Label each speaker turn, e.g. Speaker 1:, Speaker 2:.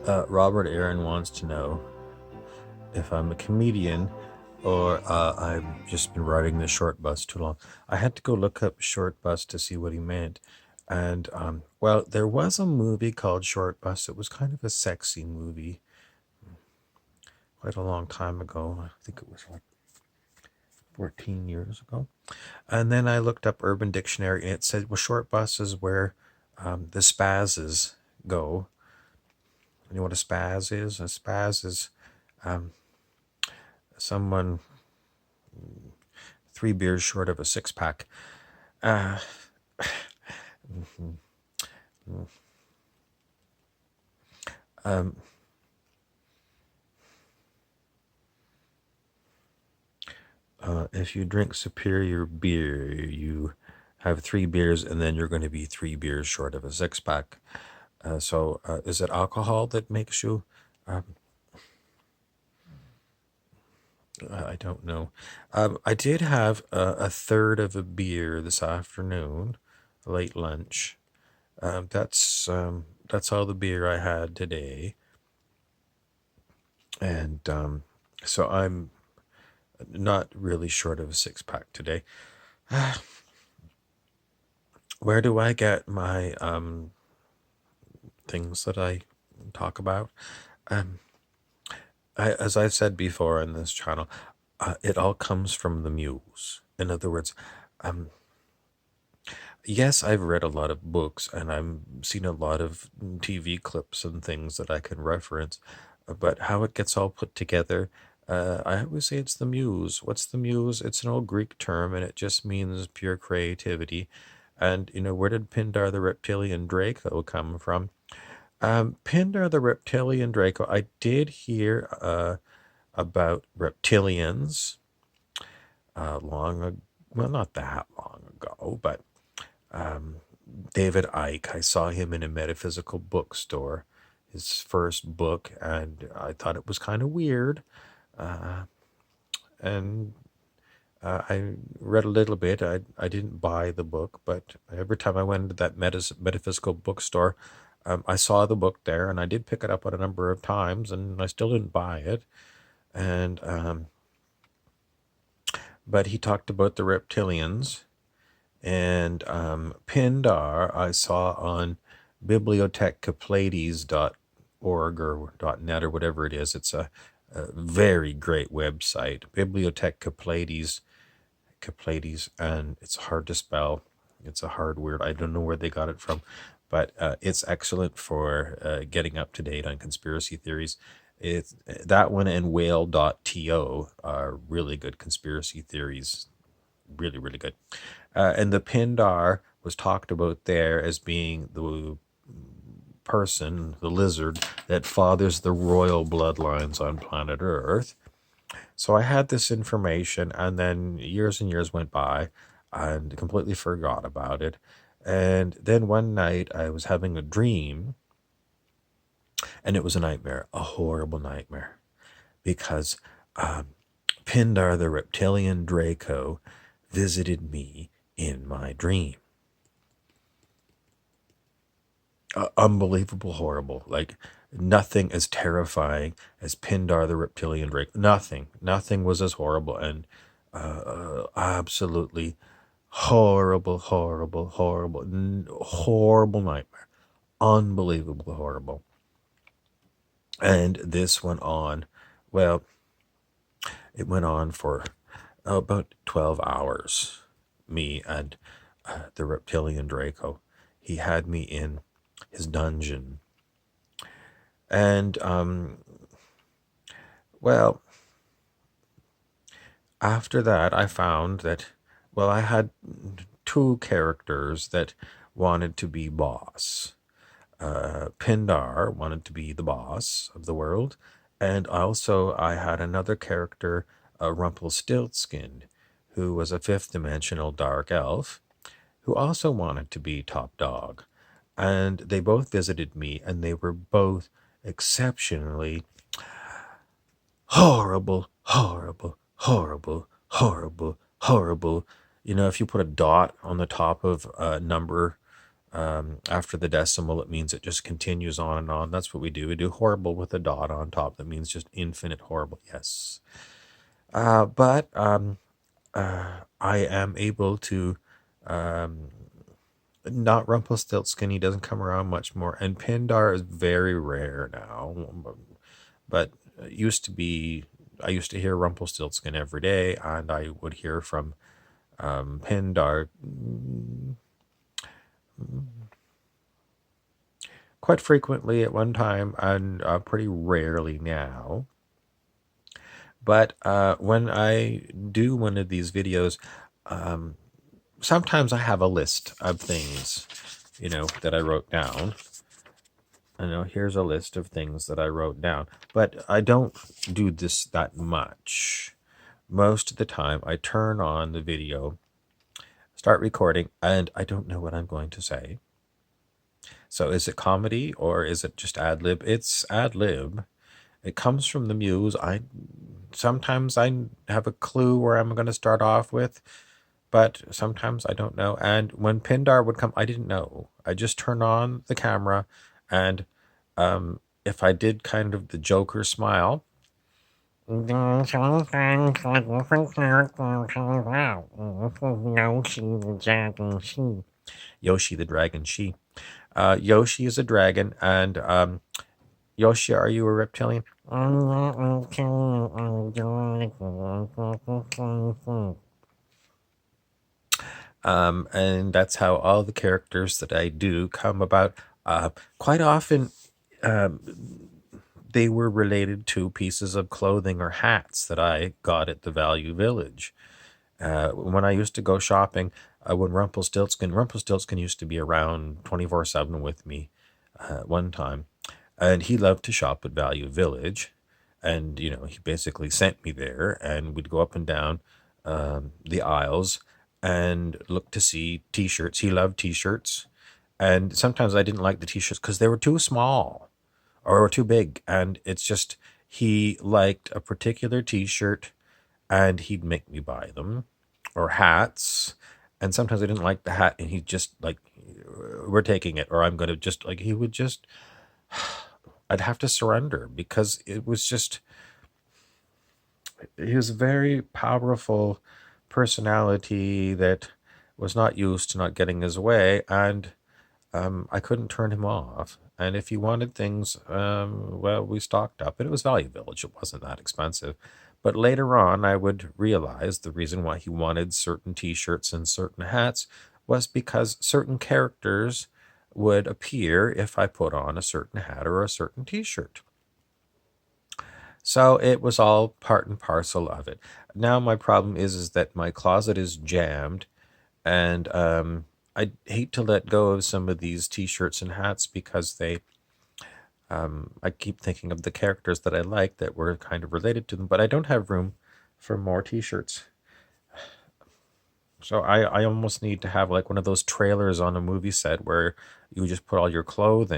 Speaker 1: Robert Aaron wants to know if I'm a comedian or I've just been riding the short bus too long. I had to go look up short bus to see what he meant. And, well, there was a movie called Short Bus. It was kind of a sexy movie quite a long time ago. I think it was like 14 years ago. And then I looked up Urban Dictionary and it said, well, short bus is where the spazzes go. You know what a spaz is? A spaz is um, someone 3 beers short of a six pack. Uh, um, if you drink superior beer, you have 3 beers and then you're going to be 3 beers short of a six pack. So is it alcohol that makes you? Um, I don't know. I did have a third of a beer this afternoon, late lunch. That's all the beer I had today, and so I'm not really short of a six pack today. Where do I get my things that I talk about? Um, as I've said before on this channel, it all comes from the muse. In other words, um, yes, I've read a lot of books and I've seen a lot of TV clips and things that I can reference, but how it gets all put together, I always say it's the muse. What's the muse? It's an old Greek term and it just means pure creativity. And, where did Pindar the reptilian Draco come from? Pindar the reptilian Draco, I did hear about reptilians long ago. Well, not that long ago, but um, David Icke. I saw him in a metaphysical bookstore, his first book, and I thought it was kind of weird. Uh, and I read a little bit. I didn't buy the book, but every time I went into that metaphysical bookstore, I saw the book there, and I did pick it up a number of times, and I still didn't buy it. And but he talked about the reptilians, and Pindar I saw on bibliothekapleides.org or .net or whatever it is. It's a very great website, Bibliothek Kapleides, and it's hard to spell. It's a hard word. I don't know where they got it from, but it's excellent for getting up to date on conspiracy theories. It's that one and whale.to are really good conspiracy theories. Really, really good. And the Pindar was talked about there as being the person, the lizard, that fathers the royal bloodlines on planet Earth. So I had this information, and then years and years went by and completely forgot about it. And then one night I was having a dream, and it was a nightmare, a horrible nightmare, because um, Pindar the reptilian Draco visited me in my dream. Unbelievable horrible. Like nothing as terrifying as Pindar the reptilian Draco. Nothing was as horrible and absolutely horrible nightmare. Unbelievable horrible. And this went on, well, it went on for about 12 hours. Me and the reptilian Draco. He had me in his dungeon. And, well, after that, I found that, well, I had two characters that wanted to be boss. Pindar wanted to be the boss of the world, and also I had another character, Rumpelstiltskin, who was a fifth dimensional dark elf, who also wanted to be top dog. And they both visited me, and they were both exceptionally horrible. If you put a dot on the top of a number After the decimal, it means it just continues on and on. That's what we do. We do horrible with a dot on top. That means just infinite horrible. Yes. But I am able to, um, not Rumpelstiltskin. He doesn't come around much more. And Pindar is very rare now. But it used to be, I used to hear Rumpelstiltskin every day, and I would hear from Pindar quite frequently at one time, and pretty rarely now. But when I do one of these videos, sometimes I have a list of things, that I wrote down. I know here's a list of things that I wrote down, but I don't do this that much. Most of the time, I turn on the video, start recording, and I don't know what I'm going to say. So is it comedy or is it just ad lib? It's ad lib. It comes from the muse. Sometimes I have a clue where I'm going to start off with, but sometimes I don't know. And when Pindar would come, I didn't know. I just turned on the camera, and if I did kind of the Joker smile, Yoshi the dragon, she. Yoshi is a dragon, and Yoshi, are you a reptilian? And that's how all the characters that I do come about. Quite often, they were related to pieces of clothing or hats that I got at the Value Village. When I used to go shopping, when Rumpelstiltskin used to be around 24/7 with me one time, and he loved to shop at Value Village, and he basically sent me there, and we'd go up and down the aisles and look to see t-shirts. He loved t-shirts, and sometimes I didn't like the t-shirts because they were too small or too big, and it's just he liked a particular t-shirt and he'd make me buy them, or hats. And sometimes I didn't like the hat, and he'd just like, we're taking it, or I'm going to just like, he would just, I'd have to surrender because it was just, he was a very powerful personality that was not used to not getting his way, and I couldn't turn him off. And if he wanted things, well, we stocked up, and it was Value Village. It wasn't that expensive. But later on, I would realize the reason why he wanted certain t-shirts and certain hats was because certain characters would appear if I put on a certain hat or a certain t-shirt. So it was all part and parcel of it. Now my problem is that my closet is jammed, and I hate to let go of some of these t-shirts and hats because I keep thinking of the characters that I like that were kind of related to them, but I don't have room for more t-shirts. So I almost need to have like one of those trailers on a movie set where you just put all your clothing